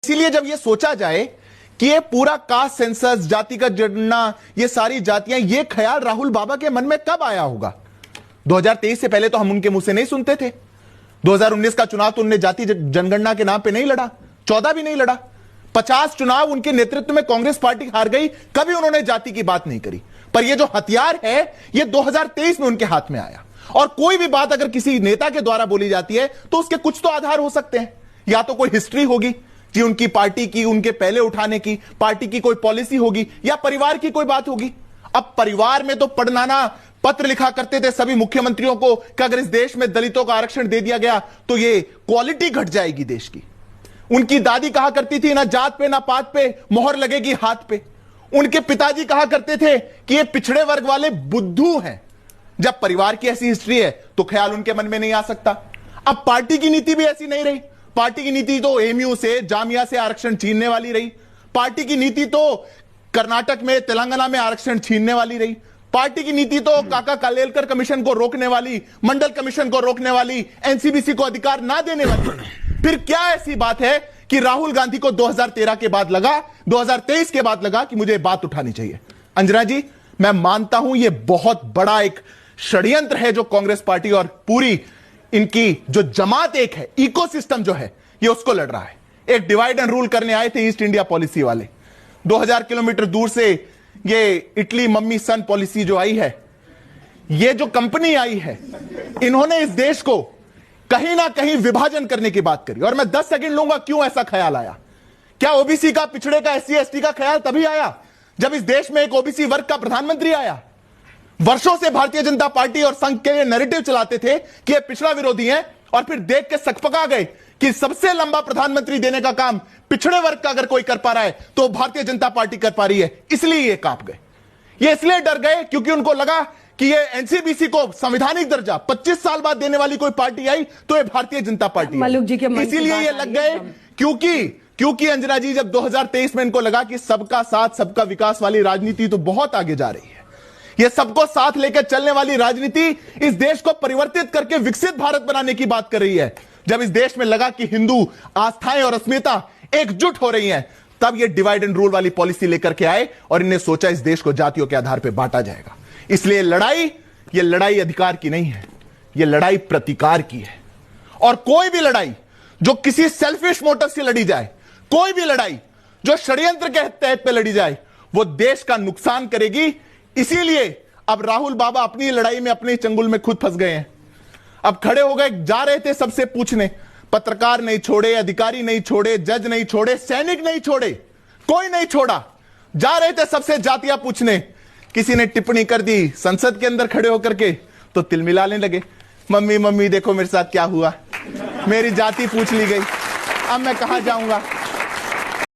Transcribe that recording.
इसीलिए जब यह सोचा जाए कि ये पूरा कास्ट सेंसस, जाति का जनगणना, ये सारी जातियां, ये ख्याल राहुल बाबा के मन में कब आया होगा? 2023 से पहले तो हम उनके मुंह से नहीं सुनते थे। 2019 का चुनाव तो उन्होंने जाति जनगणना के नाम पे नहीं लड़ा, 14 भी नहीं लड़ा। 50 चुनाव उनके नेतृत्व में कांग्रेस पार्टी हार गई, कभी उन्होंने जाति की बात नहीं करी। पर ये जो हथियार है, ये 2023 में उनके हाथ में आया। और कोई भी बात अगर किसी नेता के द्वारा बोली जाती है तो उसके कुछ तो आधार हो सकते हैं। या तो कोई हिस्ट्री होगी कि उनकी पार्टी की, उनके पहले उठाने की, पार्टी की कोई पॉलिसी होगी, या परिवार की कोई बात होगी। अब परिवार में तो पढ़नाना पत्र लिखा करते थे सभी मुख्यमंत्रियों को कि अगर इस देश में दलितों का आरक्षण दे दिया गया तो ये क्वालिटी घट जाएगी देश की। उनकी दादी कहा करती थी ना जात पे ना पात पे मोहर लगेगी हाथ पे। उनके पिताजी कहा करते थे कि ये पिछड़े वर्ग वाले बुद्धू हैं। जब परिवार की ऐसी हिस्ट्री है तो ख्याल उनके मन में नहीं आ सकता। अब पार्टी की नीति भी ऐसी नहीं रही। पार्टी की नीति तो एमयू से, जामिया से आरक्षण छीनने वाली रही। पार्टी की नीति तो कर्नाटक में, तेलंगाना में आरक्षण छीनने वाली रही। पार्टी की नीति तो काका कालेलकर कमीशन को रोकने वाली, मंडल कमीशन को रोकने वाली, एनसीबीसी को अधिकार ना देने वाली। फिर क्या ऐसी बात है कि राहुल गांधी को 2013 के बाद लगा, 2023 के बाद लगा कि मुझे बात उठानी चाहिए? अंजना जी, मैं मानता हूं यह बहुत बड़ा एक षड्यंत्र है जो कांग्रेस पार्टी और पूरी इनकी जो जमात एक है, इकोसिस्टम जो है, ये उसको लड़ रहा है। एक डिवाइड एंड रूल करने आए थे ईस्ट इंडिया पॉलिसी वाले। 2000 किलोमीटर दूर से ये इटली मम्मी सन पॉलिसी जो आई है, ये जो कंपनी आई है, इन्होंने इस देश को कहीं ना कहीं विभाजन करने की बात करी। और मैं 10 सेकंड लूंगा क्यों ऐसा ख्याल आया। क्या ओबीसी का, पिछड़े का, एससी एसटी का ख्याल तभी आया जब इस देश में एक ओबीसी वर्ग का प्रधानमंत्री आया? वर्षों से भारतीय जनता पार्टी और संघ के लिए नैरेटिव चलाते थे कि ये पिछड़ा विरोधी हैं, और फिर देख के सकपका गए कि सबसे लंबा प्रधानमंत्री देने का काम पिछड़े वर्ग का अगर कोई कर पा रहा है तो भारतीय जनता पार्टी कर पा रही है। इसलिए ये कांप गए। ये इसलिए डर गए क्योंकि उनको लगा कि ये एनसीबीसी को संवैधानिक दर्जा 25 साल बाद देने वाली कोई पार्टी आई तो ये भारतीय जनता पार्टी है। इसीलिए ये लग गए क्योंकि अंजना जी, जब 2023 में इनको लगा कि सबका साथ सबका विकास वाली राजनीति तो बहुत आगे जा रही है, ये सबको साथ लेकर चलने वाली राजनीति इस देश को परिवर्तित करके विकसित भारत बनाने की बात कर रही है, जब इस देश में लगा कि हिंदू आस्थाएं और अस्मिता एकजुट हो रही हैं, तब ये डिवाइड एंड रूल वाली पॉलिसी लेकर के आए और इन्हें सोचा इस देश को जातियों के आधार पर बांटा जाएगा। इसलिए ये लड़ाई अधिकार की नहीं है, ये लड़ाई प्रतिकार की है। और कोई भी लड़ाई जो किसी सेल्फिश मोटिव से लड़ी जाए, कोई भी लड़ाई जो षड्यंत्र के तहत पे लड़ी जाए, वो देश का नुकसान करेगी। इसीलिए अब राहुल बाबा अपनी लड़ाई में, अपने चंगुल में खुद फंस गए हैं। अब खड़े हो गए, जा रहे थे सबसे पूछने, पत्रकार नहीं छोड़े, अधिकारी नहीं छोड़े, जज नहीं छोड़े, सैनिक नहीं छोड़े, कोई नहीं छोड़ा। जा रहे थे सबसे जातियां पूछने। किसी ने टिप्पणी कर दी संसद के अंदर खड़े होकर के तो तिलमिलाने लगे, मम्मी मम्मी देखो मेरे साथ क्या हुआ, मेरी जाति पूछ ली गई, अब मैं कहां जाऊंगा।